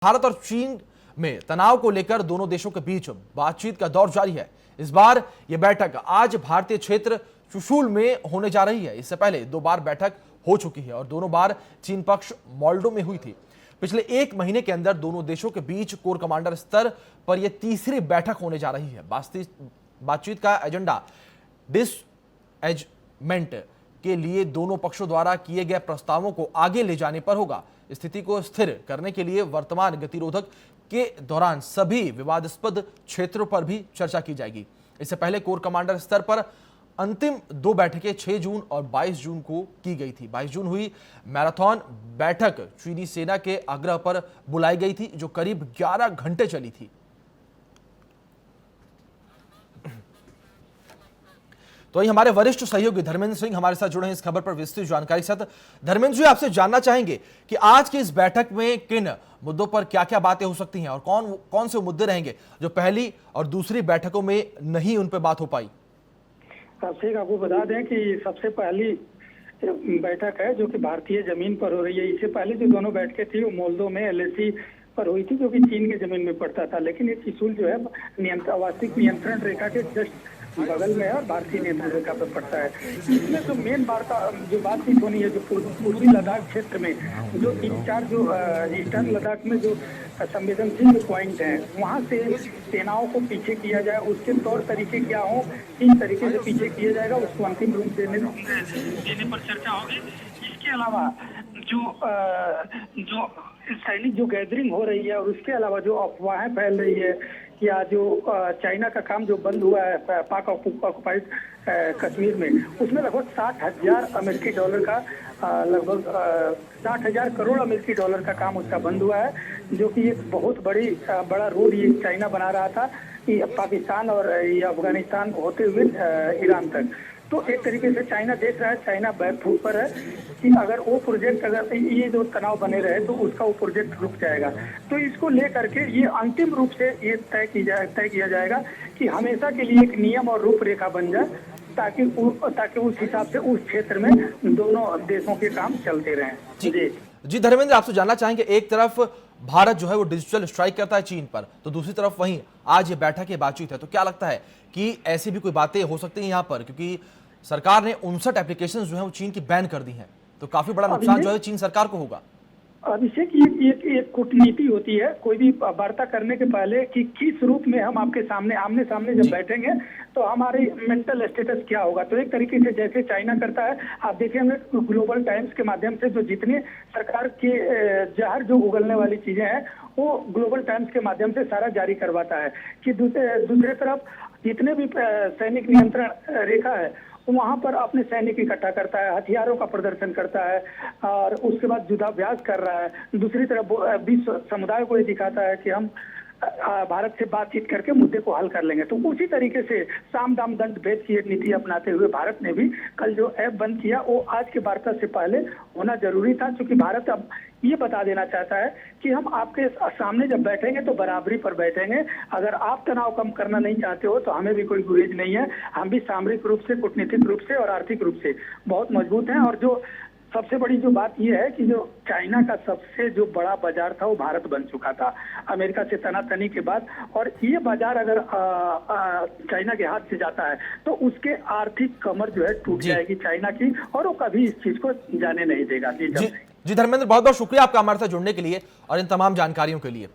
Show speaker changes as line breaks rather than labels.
भारत और चीन में तनाव को लेकर दोनों देशों के बीच बातचीत का दौर जारी है। इस बार यह बैठक आज भारतीय क्षेत्र चुशूल में होने जा रही है। इससे पहले 2 बार बैठक हो चुकी है और दोनों बार चीन पक्ष मोल्डो में हुई थी। पिछले 1 महीने के अंदर दोनों देशों के बीच कोर कमांडर स्तर पर यह तीसरी बैठक होने जा रही है। बातचीत का एजेंडा डिसएंगेजमेंट के लिए दोनों पक्षों द्वारा किए गए प्रस्तावों को आगे ले जाने पर होगा। स्थिति को स्थिर करने के लिए वर्तमान गतिरोधक के दौरान सभी विवादास्पद क्षेत्रों पर भी चर्चा की जाएगी। इससे पहले कोर कमांडर स्तर पर अंतिम 2 बैठकें 6 जून और 22 जून को की गई थी। 22 जून हुई मैराथन बैठक चीनी सेना के आग्रह पर बुलाई गई थी, जो करीब 11 घंटे चली थी। तो वही हमारे वरिष्ठ सहयोगी धर्मेंद्र सिंह हमारे साथ जुड़े हैं इस खबर पर विस्तृत जानकारी के साथ। धर्मेंद्र जी, आपसे जानना चाहेंगे कि आज की इस बैठक में किन मुद्दों पर क्या-क्या बातें हो सकती हैं और कौन से मुद्दे रहेंगे जो पहली और दूसरी बैठकों में नहीं उन पर बात हो पाई।
सबसे आपको बता दें कि सबसे पहली बैठक है जो कि भारतीय जमीन पर हो रही है। इससे पहले जो दोनों बैठकें थी वो मोल्दो में एलएसी पर हुई थी, जो कि चीन के जमीन में पड़ता था। लेकिन ये चुशूल जो है वास्तविक नियंत्रण रेखा के जस्ट बगल में है और भारतीय नियंत्रण रेखा पर पड़ता है। इसमें जो मेन बातचीत होनी है, जो पूर्वी लद्दाख क्षेत्र में जो 3-4 जो ईस्टर्न लद्दाख में जो संवेदनशील पॉइंट हैं, वहाँ से सेनाओं को पीछे किया जाए, उसके तौर तरीके क्या हो, किस तरीके से पीछे किया जाएगा, उसको अंतिम रूप देने पर चर्चा होगी। इसके अलावा जो सैनिक जो गैदरिंग हो रही है और उसके अलावा जो अफवाहें फैल रही है या जो चाइना का काम जो बंद हुआ है पाक ऑक्युपाइड कश्मीर में, उसमें लगभग 60,000 अमेरिकी डॉलर का लगभग 60,000 करोड़ अमेरिकी डॉलर का काम उसका बंद हुआ है, जो कि एक बहुत बड़ा रोड ये चाइना बना रहा था कि पाकिस्तान और अफगानिस्तान होते हुए ईरान तक। तो एक तरीके से चाइना देख रहा है, चाइना बैकफुट पर है कि अगर वो प्रोजेक्ट, अगर ये जो तनाव बने रहे तो उसका वो प्रोजेक्ट रुक जाएगा। तो इसको लेकर के ये अंतिम रूप से ये तय किया जाएगा कि हमेशा के लिए एक नियम और रूपरेखा बन जाए, ताकि उस हिसाब से उस क्षेत्र में दोनों देशों के काम चलते रहें।
जी धर्मेंद्र, आपसे जानना चाहेंगे, एक तरफ भारत जो है वो डिजिटल स्ट्राइक करता है चीन पर, तो दूसरी तरफ वहीं आज ये बैठक ये बातचीत है, तो क्या लगता है कि ऐसी भी कोई बातें हो सकती हैं यहाँ पर, क्योंकि सरकार ने 59 एप्लीकेशन जो है वो चीन की बैन कर दी हैं, तो काफी बड़ा नुकसान जो है चीन सरकार को होगा।
अभिषेक, एक कूटनीति होती है कोई भी वार्ता करने के पहले कि किस रूप में हम आपके सामने आमने सामने जब बैठेंगे तो हमारी मेंटल स्टेटस क्या होगा। तो एक तरीके से जैसे चाइना करता है, आप देखेंगे ग्लोबल टाइम्स के माध्यम से जो जितने सरकार के जहर जो उगलने वाली चीजें हैं वो ग्लोबल टाइम्स के माध्यम से सारा जारी करवाता है कि दूसरे तरफ जितने भी सैनिक नियंत्रण रेखा है वहां पर अपने सैनिक इकट्ठा करता है, हथियारों का प्रदर्शन करता है और उसके बाद युद्धाभ्यास कर रहा है। दूसरी तरफ विश्व समुदाय को ये दिखाता है कि हम भारत से बातचीत करके मुद्दे को हल कर लेंगे। तो उसी तरीके से साम दाम दंड भेद की एक नीति अपनाते हुए भारत ने भी कल जो ऐप बंद किया वो आज के वार्ता से पहले होना जरूरी था, क्योंकि भारत अब ये बता देना चाहता है कि हम आपके सामने जब बैठेंगे तो बराबरी पर बैठेंगे। अगर आप तनाव कम करना नहीं चाहते हो तो हमें भी कोई गुरेज नहीं है। हम भी सामरिक रूप से, कूटनीतिक रूप से और आर्थिक रूप से बहुत मजबूत हैं। और जो सबसे बड़ी जो बात यह है कि जो चाइना का सबसे जो बड़ा बाजार था वो भारत बन चुका था अमेरिका से तनातनी के बाद, और ये बाजार अगर चाइना के हाथ से जाता है तो उसके आर्थिक कमर जो है टूट जाएगी चाइना की, और वो कभी इस चीज को जाने नहीं देगा।
जी धर्मेंद्र, बहुत बहुत शुक्रिया आपका हमारे साथ जुड़ने के लिए और इन तमाम जानकारियों के लिए।